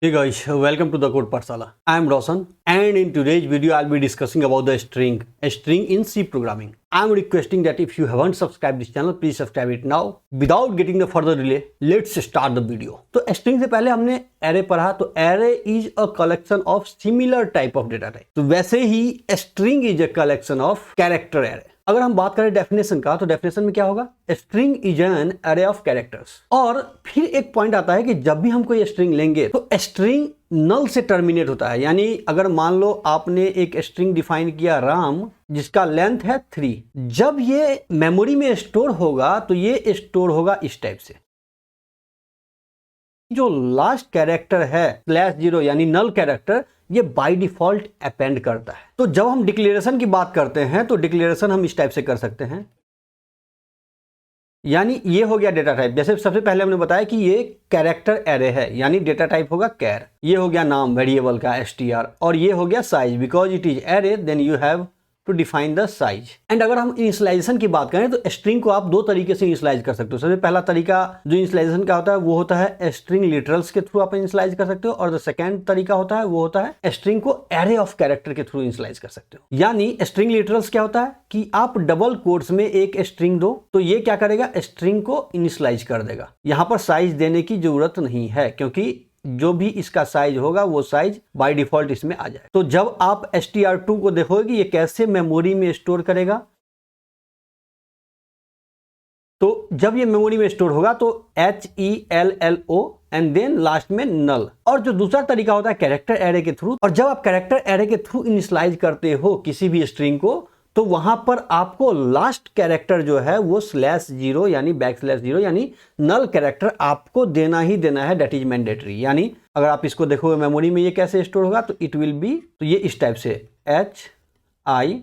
Hey guys, welcome to the Code Pathshala. I am Roshan and in today's video I'll be discussing about the string in C programming. I'm requesting that if you haven't subscribed this channel, please subscribe it now. Without getting the further delay, let's start the video. तो string से पहले हमने array पढ़ा, तो array is a collection of similar type of data type. तो वैसे ही string is a collection of character array. अगर हम बात करें डेफिनेशन का, तो डेफिनेशन में क्या होगा? स्ट्रिंग इज एन अरे ऑफ कैरेक्टर्स। और फिर एक पॉइंट आता है कि जब भी हम कोई स्ट्रिंग लेंगे तो स्ट्रिंग नल से टर्मिनेट होता है। यानी अगर मान लो आपने एक स्ट्रिंग डिफाइन किया राम, जिसका लेंथ है 3, जब ये मेमोरी में स्टोर होगा तो ये स्टोर होगा इस टाइप से। जो लास्ट कैरेक्टर है /0 यानी नल कैरेक्टर, ये बाय डिफॉल्ट अपेंड करता है। तो जब हम डिक्लेरेशन की बात करते हैं तो डिक्लेरेशन हम इस टाइप से कर सकते हैं। यानी ये हो गया डेटा टाइप। जैसे सबसे पहले हमने बताया कि ये कैरेक्टर एरे है, यानी डेटा टाइप होगा कैर। ये हो गया नाम वेरिएबल का str, और ये हो गया size. Because it is array then you have to define the size. And अगर हम इनिशियलाइजेशन की बात करें तो स्ट्रिंग को आप दो तरीके से इनिशियलाइज कर सकते हो। सबसे पहला तरीका जो इनिशियलाइजेशन का होता है वो होता है स्ट्रिंग लिटरल्स के थ्रू आप इनिशियलाइज कर सकते हो, और जो सेकंड तरीका होता है वो होता है स्ट्रिंग को एरे ऑफ कैरेक्टर के थ्रू इनिशियलाइज कर सकते हो। यानी स्ट्रिंग लिटरल्स क्या होता है कि आप डबल कोट्स में एक स्ट्रिंग दो तो ये क्या करेगा, स्ट्रिंग को इनिशियलाइज कर देगा। यहां पर साइज देने की जरूरत नहीं है, क्योंकि जो भी इसका साइज होगा वो साइज बाय डिफॉल्ट इसमें आ जाए। तो जब आप str2 को देखोगे कि ये कैसे मेमोरी में स्टोर करेगा, तो जब ये मेमोरी में स्टोर होगा तो HELLO एंड देन लास्ट में नल। और जो दूसरा तरीका होता है कैरेक्टर एरे के थ्रू, और जब आप कैरेक्टर एरे के थ्रू इनिशियलाइज करते हो किसी भी स्ट्रिंग को, तो वहां पर आपको लास्ट कैरेक्टर जो है वो /0 यानी \0 यानी नल कैरेक्टर आपको देना ही देना है। That is mandatory. यानी अगर आप इसको देखोगे मेमोरी में ये कैसे स्टोर होगा, तो इट विल बी, तो ये इस टाइप से HI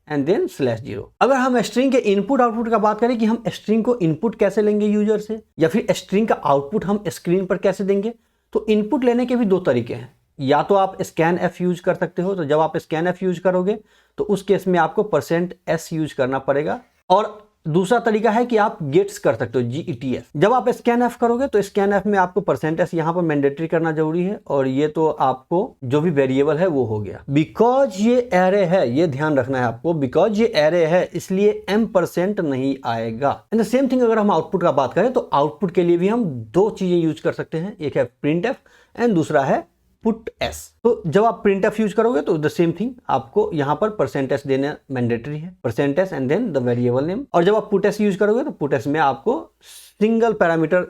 एंड देन /0। अगर हम स्ट्रिंग के इनपुट आउटपुट का बात करें कि हम स्ट्रिंग को इनपुट कैसे लेंगे यूजर से, या फिर स्ट्रिंग का आउटपुट हम स्क्रीन पर कैसे देंगे, तो इनपुट लेने के भी दो तरीके हैं। या तो आप scanf यूज कर सकते हो, तो जब आप scanf यूज करोगे तो उस केस में आपको %s यूज करना पड़ेगा। और दूसरा तरीका है कि आप गेट्स कर सकते हो, GETS। जब आप scanf करोगे तो scanf में आपको %s यहाँ पर मैंडेटरी करना जरूरी है, और ये तो आपको जो भी वेरिएबल है वो हो गया। बिकॉज ये एरे है, ये ध्यान रखना है आपको, बिकॉज ये एरे है इसलिए m% नहीं आएगा। एंड द सेम थिंग अगर हम आउटपुट का बात करें तो आउटपुट के लिए भी हम दो चीजें यूज कर सकते हैं, एक है printf एंड दूसरा है puts। तो जब आप printf यूज करोगे तो द सेम थिंग, आपको यहां पर %s देना मैंडेटरी है, %s and then the variable name. और जब आप puts यूज करोगे तो puts में आपको सिंगल पैरामीटर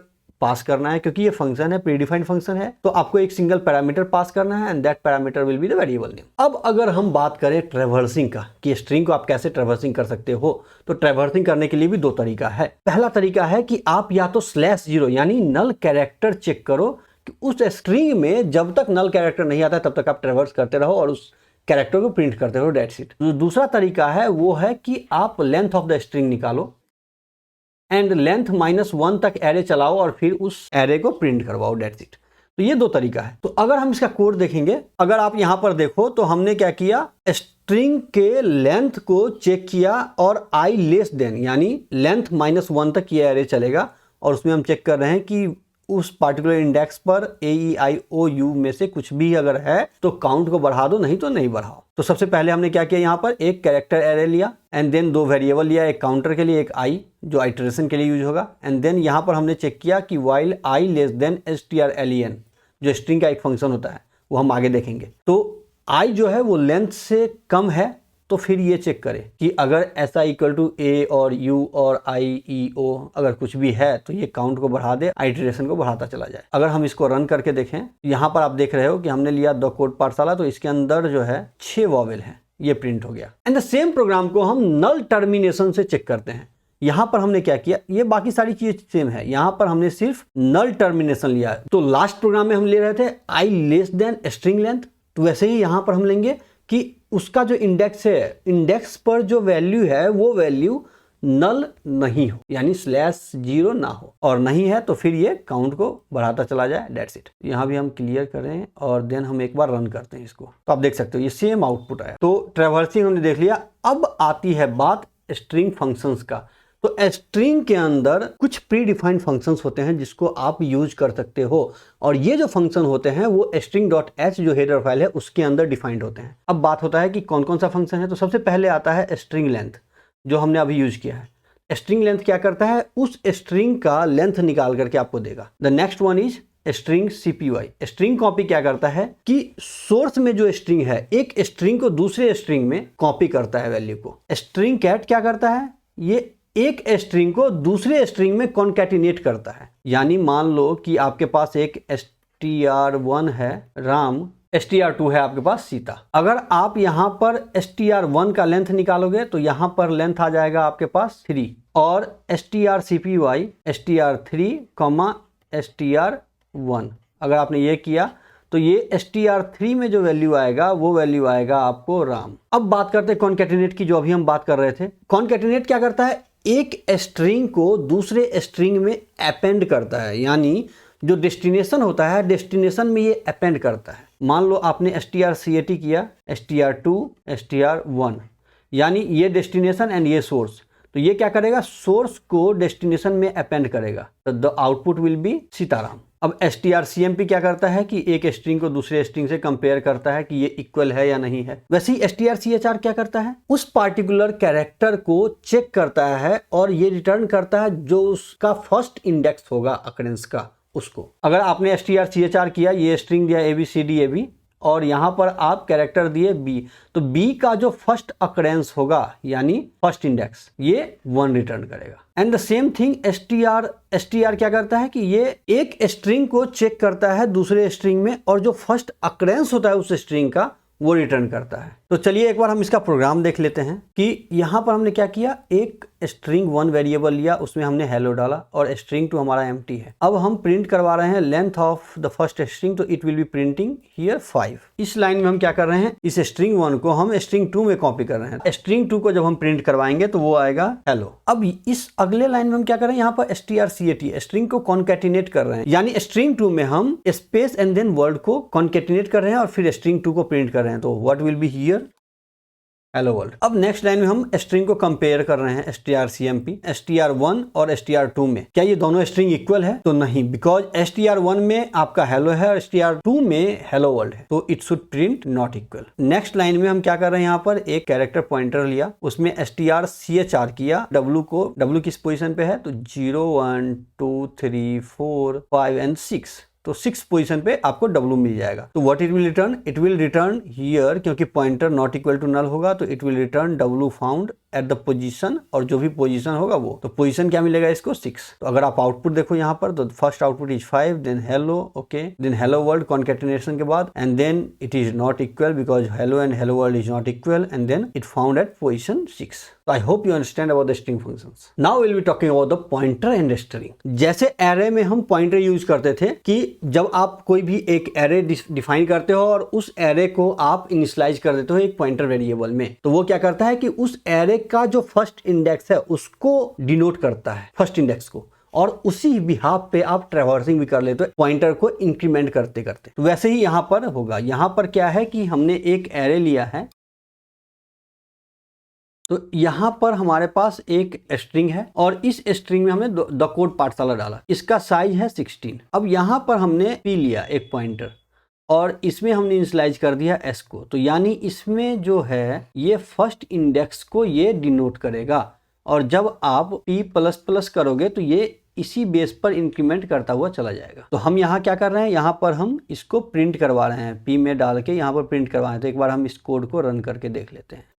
पास करना है, क्योंकि ये फंक्शन है, प्रीडिफाइंड फंक्शन है, तो आपको एक सिंगल पैरामीटर पास करना है and that parameter will be the variable name. अब अगर हम बात करें ट्रैवर्सिंग का कि स्ट्रिंग को आप कैसे ट्रैवर्सिंग कर सकते हो, तो ट्रैवर्सिंग करने के लिए भी दो तरीका है। पहला तरीका है कि आप या तो /0 यानी नल कैरेक्टर चेक करो कि उस स्ट्रिंग में जब तक नल कैरेक्टर नहीं आता है तब तक आप ट्रैवर्स करते रहो और उस कैरेक्टर को प्रिंट करते रहो। That's it. जो दूसरा तरीका है वो है कि आप लेंथ ऑफ द स्ट्रिंग निकालो एंड लेंथ -1 तक एरे चलाओ और फिर उस एरे को प्रिंट करवाओ। That's it. तो ये दो तरीका है। तो अगर हम इसका कोड देखेंगे, अगर आप यहां पर देखो तो हमने क्या किया, स्ट्रिंग के लेंथ को चेक किया और i लेस देन यानी लेंथ -1 तक ये एरे चलेगा, और उसमें हम चेक कर रहे हैं कि उस पार्टिकुलर इंडेक्स पर AEIOU में से कुछ भी अगर है तो काउंट को बढ़ा दो, नहीं तो नहीं बढ़ाओ। तो सबसे पहले हमने क्या किया, यहाँ पर एक कैरेक्टर एरे लिया एंड देन दो वेरिएबल लिया, एक काउंटर के लिए एक i जो आइटरेशन के लिए यूज होगा, एंड देन यहाँ पर हमने चेक किया कि वाइल i < strlen जो स्ट्रिंग का एक फंक्शन होता है वो हम आगे देखेंगे। तो i जो है वो लेंथ से कम है, तो फिर ये चेक करें कि अगर ऐसा =a और u और i e o अगर कुछ भी है तो ये काउंट को बढ़ा दे, आइटरेशन को बढ़ाता चला जाए। अगर हम इसको रन करके देखें, यहाँ पर आप देख रहे हो कि हमने लिया द कोड पाठशाला, तो इसके अंदर जो है 6 वॉवेल है, ये प्रिंट हो गया। एंड द सेम प्रोग्राम को हम नल टर्मिनेशन से चेक करते हैं। यहां पर हमने क्या किया, ये बाकी सारी चीजें सेम है, यहां पर हमने सिर्फ नल टर्मिनेशन लिया। तो लास्ट प्रोग्राम में हम ले रहे थे i less than string length, तो वैसे ही यहां पर हम लेंगे कि उसका जो इंडेक्स है, इंडेक्स पर जो वैल्यू है वो वैल्यू नल नहीं हो, यानी /0 ना हो, और नहीं है तो फिर ये काउंट को बढ़ाता चला जाए। That's it. यहाँ भी हम क्लियर करें और देन हम एक बार रन करते हैं इसको, तो आप देख सकते हो ये सेम आउटपुट आया। तो ट्रैवर्सिंग हमने देख लिया। अब आती है बात स्ट्रिंग फंक्शंस का। तो स्ट्रिंग के अंदर कुछ प्री डिफाइंड फंक्शंस होते हैं जिसको आप यूज कर सकते हो, और ये जो फंक्शन होते हैं वो string.h जो हेडर फाइल है उसके अंदर डिफाइंड होते हैं। अब बात होता है कि कौन कौन सा फंक्शन है। तो सबसे पहले आता है स्ट्रिंग लेंथ, जो हमने अभी यूज किया है। स्ट्रिंग लेंथ क्या करता है, उस स्ट्रिंग का लेंथ निकाल करके आपको देगा। The next one is string cpy। String copy क्या करता है कि सोर्स में जो स्ट्रिंग है एक स्ट्रिंग को दूसरे स्ट्रिंग में कॉपी करता है वैल्यू को। स्ट्रिंग कैट क्या करता है, ये एक स्ट्रिंग को दूसरे स्ट्रिंग में कॉन्कैटिनेट करता है। यानी मान लो कि आपके पास एक str1 है राम, str2 है आपके पास सीता। अगर आप यहां पर str1 का लेंथ निकालोगे तो यहां पर लेंथ आ जाएगा आपके पास 3, और strcpy str3, str1 अगर आपने ये किया तो ये str3 में जो वैल्यू आएगा वो वैल्यू आएगा आपको राम। अब बात करते हैं कॉन्कैटिनेट की, जो अभी हम बात कर रहे थे। कॉन्कैटिनेट क्या करता है, एक स्ट्रिंग को दूसरे स्ट्रिंग में अपेंड करता है। यानी जो डेस्टिनेशन होता है डेस्टिनेशन में ये अपेंड करता है। मान लो आपने strcat किया, str2, str1, यानी ये डेस्टिनेशन एंड ये सोर्स। तो ये क्या करेगा, सोर्स को डेस्टिनेशन में अपेंड करेगा। तो the output will be Sitaram. अब strcmp क्या करता है कि एक स्ट्रिंग को दूसरे स्ट्रिंग से कंपेयर करता है कि ये इक्वल है या नहीं है। वैसे ही strchr क्या करता है, उस पार्टिकुलर कैरेक्टर को चेक करता है और ये रिटर्न करता है जो उसका फर्स्ट इंडेक्स होगा अकरेंस का उसको। अगर आपने strchr किया, ये स्ट्रिंग दिया ABCDAB और यहाँ पर आप कैरेक्टर दिए B, तो B का जो फर्स्ट अकरेंस होगा यानी फर्स्ट इंडेक्स, ये 1 रिटर्न करेगा। And the same thing str क्या करता है कि ये एक स्ट्रिंग को चेक करता है दूसरे स्ट्रिंग में और जो फर्स्ट अकरेंस होता है उस स्ट्रिंग का वो रिटर्न करता है। तो चलिए एक बार हम इसका प्रोग्राम देख लेते हैं कि यहाँ पर हमने क्या किया, एक स्ट्रिंग 1 वेरिएबल लिया, उसमें हमने हेलो डाला और स्ट्रिंग 2 हमारा एम्प्टी है। अब हम प्रिंट करवा रहे हैं length of the first string, तो it will be printing here 5। इस लाइन में हम क्या कर रहे हैं, इस स्ट्रिंग 1 को हम स्ट्रिंग 2 में कॉपी कर रहे हैं। स्ट्रिंग 2 को जब हम प्रिंट करवाएंगे तो वो आएगा हेलो। अब इस अगले लाइन में हम क्या कर रहे हैं, यहाँ पर strcat स्ट्रिंग को कॉन्कैटिनेट कर रहे हैं। यानी स्ट्रिंग 2 में हम स्पेस एंड देन वर्ड को कॉन्कैटिनेट कर रहे हैं और फिर स्ट्रिंग 2 को प्रिंट कर रहे हैं। तो what will be here, hello world. अब नेक्स्ट लाइन में हम स्ट्रिंग को कंपेयर कर रहे हैं strcmp str1 और str2 में। क्या ये दोनों स्ट्रिंग इक्वल है, तो नहीं, बिकॉज str1 में आपका हेलो है और str2 में हेलो वर्ल्ड है, तो it should print not equal. Next line में हम क्या कर रहे हैं, यहाँ पर एक कैरेक्टर पॉइंटर लिया, उसमें strchr किया, w किस पोजीशन पे है, तो 0 1 2 3 4 5 एंड 6, तो 6 पोजीशन पे आपको W मिल जाएगा। तो what it will return, it will return here, क्योंकि pointer not equal to null होगा तो it will return W found at the position, और जो भी पोजीशन होगा वो, तो पोजीशन क्या मिलेगा इसको 6। तो अगर आप आउटपुट देखो यहाँ पर, तो first output is 5, then hello, okay, then hello world concatenation के बाद, and then it is not equal because hello and hello world is not equal, and then it found at position 6। So I hope you understand about the string functions. Now we'll be talking about the pointer and string. जैसे array में हम pointer use करते थे कि जब आप कोई भी एक array डिफाइन करते हो और उस array को आप इनिशियलाइज कर देते हो एक pointer वेरिएबल में, तो वो क्या करता है कि उस array का जो फर्स्ट इंडेक्स है उसको डिनोट करता है, फर्स्ट इंडेक्स को, और उसी बिहाफ पे आप ट्रैवर्सिंग भी कर लेते हो पॉइंटर को इंक्रीमेंट करते करते। तो वैसे ही यहाँ पर होगा। यहाँ पर क्या है कि हमने एक array लिया है, तो यहाँ पर हमारे पास एक स्ट्रिंग है और इस स्ट्रिंग में हमने द कोड पाठशाला डाला, इसका साइज है 16। अब यहाँ पर हमने p लिया एक पॉइंटर और इसमें हमने इनिशियलाइज कर दिया s को, तो यानी इसमें जो है ये फर्स्ट इंडेक्स को ये डिनोट करेगा, और जब आप p++ करोगे तो ये इसी बेस पर इंक्रीमेंट करता हुआ चला जाएगा। तो हम यहाँ क्या कर रहे हैं, यहाँ पर हम इसको प्रिंट करवा रहे हैं, p में डाल के यहाँ पर प्रिंट करवा रहे हैं। तो एक बार हम इस कोड को रन करके देख लेते हैं।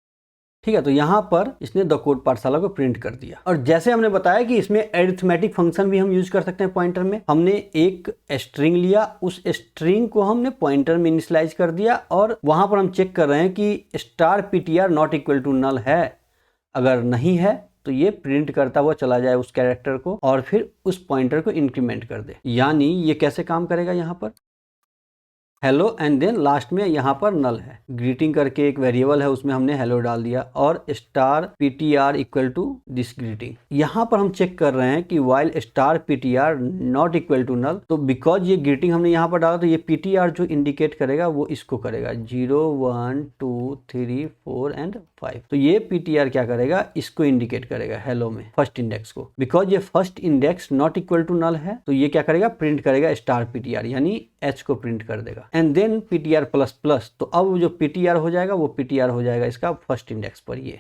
ठीक है, तो यहाँ पर इसने द कोड पाठशाला को प्रिंट कर दिया। और जैसे हमने बताया कि इसमें अरिथमेटिक फंक्शन भी हम यूज कर सकते हैं पॉइंटर में। हमने एक स्ट्रिंग लिया, उस स्ट्रिंग को हमने पॉइंटर में इनिशियलाइज कर दिया और वहां पर हम चेक कर रहे हैं कि $ptr not equal to null है। अगर नहीं है तो ये प्रिंट करता हुआ चला जाए उस कैरेक्टर को और फिर उस पॉइंटर को इंक्रीमेंट कर दे। यानी ये कैसे काम करेगा, यहाँ पर हेलो एंड देन लास्ट में यहाँ पर नल है। ग्रीटिंग करके एक वेरिएबल है, उसमें हमने हेलो डाल दिया और star ptr equal to this greeting. यहाँ पर हम चेक कर रहे हैं कि while star ptr not equal to null, तो बिकॉज ये ग्रीटिंग हमने यहाँ पर डाला तो ये ptr जो इंडिकेट करेगा वो इसको करेगा 0 1 2 3 4 एंड 5। तो ये ptr क्या करेगा, इसको इंडिकेट करेगा हेलो में फर्स्ट इंडेक्स को। बिकॉज ये first index not equal to null है तो ये क्या करेगा, प्रिंट करेगा स्टार ptr यानी h को प्रिंट कर देगा। And then ptr plus plus, तो अब जो ptr हो जाएगा वो ptr हो जाएगा इसका फर्स्ट इंडेक्स पर ये।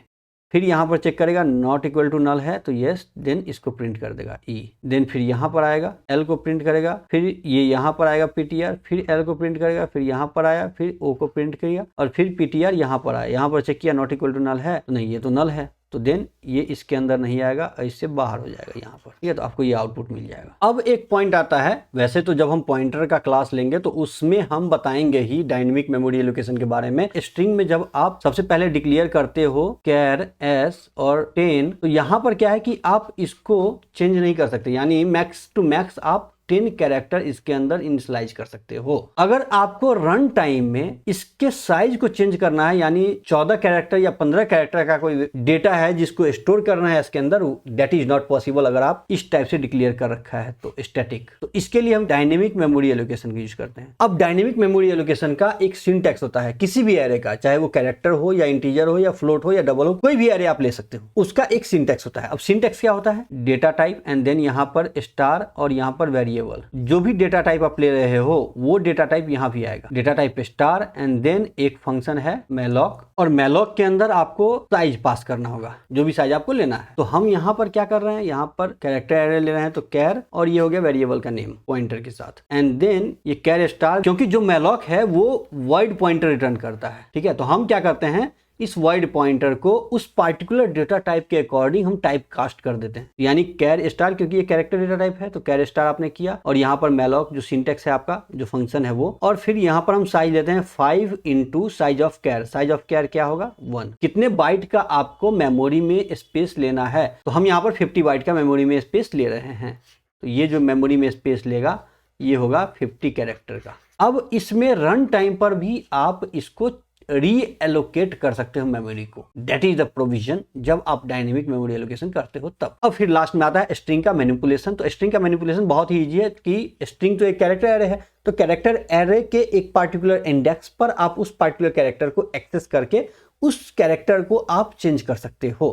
फिर यहाँ पर चेक करेगा नॉट इक्वल टू नल है तो यस, देन इसको प्रिंट कर देगा ई। देन फिर यहाँ पर आएगा एल को प्रिंट करेगा, फिर ये यहाँ पर आएगा ptr, फिर एल को प्रिंट करेगा, फिर यहाँ पर आया, फिर ओ को प्रिंट करेगा और फिर ptr यहाँ पर आया। यहाँ पर चेक किया नॉट इक्वल टू नल है तो नहीं, ये तो नल है, तो देन ये इसके अंदर नहीं आएगा, इससे बाहर हो जाएगा यहाँ पर, ठीक है। तो आपको ये आउटपुट मिल जाएगा। अब एक पॉइंट आता है, वैसे तो जब हम पॉइंटर का क्लास लेंगे तो उसमें हम बताएंगे ही डायनेमिक मेमोरी एलोकेशन के बारे में। स्ट्रिंग में जब आप सबसे पहले डिक्लेयर करते हो कैर एस और 10, तो यहाँ पर क्या है कि आप इसको चेंज नहीं कर सकते, यानी मैक्स टू मैक्स आप 10 कैरेक्टर इसके अंदर इनिशियलाइज कर सकते हो। अगर आपको रन टाइम में इसके साइज को चेंज करना है, यानी 14 कैरेक्टर या 15 कैरेक्टर का कोई डेटा है जिसको स्टोर करना है इसके अंदर, दैट इज नॉट पॉसिबल अगर आप इस टाइप से डिक्लेयर कर रखा है तो स्टैटिक। तो इसके लिए हम डायनेमिक मेमोरी एलोकेशन का यूज करते हैं। अब डायनेमिक मेमोरी एलोकेशन का एक सिंटैक्स होता है किसी भी एरे का, चाहे वो कैरेक्टर हो या इंटीजर हो या फ्लोट हो या डबल हो, कोई भी एरे आप ले सकते हो, उसका एक सिंटैक्स होता है। अब सिंटैक्स क्या होता है, डेटा टाइप एंड देन यहाँ पर स्टार और यहाँ पर वेरिएबल। जो भी डेटा टाइप आप ले रहे हो वो डेटा टाइप यहाँ भी आएगा, data type star and then एक फंक्शन है मैलॉक, और मैलॉक के अंदर आपको साइज पास करना होगा, जो भी साइज आपको लेना है। तो हम यहाँ पर क्या कर रहे हैं, यहाँ पर कैरेक्टर एरे ले रहे हैं तो कैर, और ये हो गया वेरिएबल का नेम पॉइंटर के साथ, एंड देन ये कैर स्टार, क्योंकि जो मैलॉक है वो वाइड पॉइंटर रिटर्न करता है, ठीक है। तो हम क्या करते हैं, इस वाइड पॉइंटर को उस पार्टिकुलर डेटा टाइप के अकॉर्डिंग हम टाइप कास्ट कर देते हैं, यानी कैर स्टार, क्योंकि ये कैरेक्टर डेटा टाइप है तो कैर स्टार आपने किया, और यहाँ पर मैलॉक जो सिंटेक्स है आपका जो फंक्शन है वो, और फिर यहाँ पर हम साइज लेते हैं 5 into size of char. Size of char क्या होगा 1। कितने बाइट का आपको मेमोरी में स्पेस लेना है, तो हम यहाँ पर 50 बाइट का मेमोरी में स्पेस ले रहे हैं, तो ये जो मेमोरी में स्पेस लेगा ये होगा 50 कैरेक्टर का। अब इसमें रन टाइम पर भी आप इसको रीएलोकेट कर सकते हो मेमोरी को, दैट इज द प्रोविजन जब आप डायनेमिक मेमोरी एलोकेशन करते हो तब। अब फिर लास्ट में आता है स्ट्रिंग का मैनिपुलेशन। तो स्ट्रिंग का मैनिपुलेशन बहुत ही इजी है कि स्ट्रिंग तो एक कैरेक्टर एरे है, तो कैरेक्टर एरे के एक पार्टिकुलर इंडेक्स पर आप उस पार्टिकुलर कैरेक्टर को एक्सेस करके उस कैरेक्टर को आप चेंज कर सकते हो।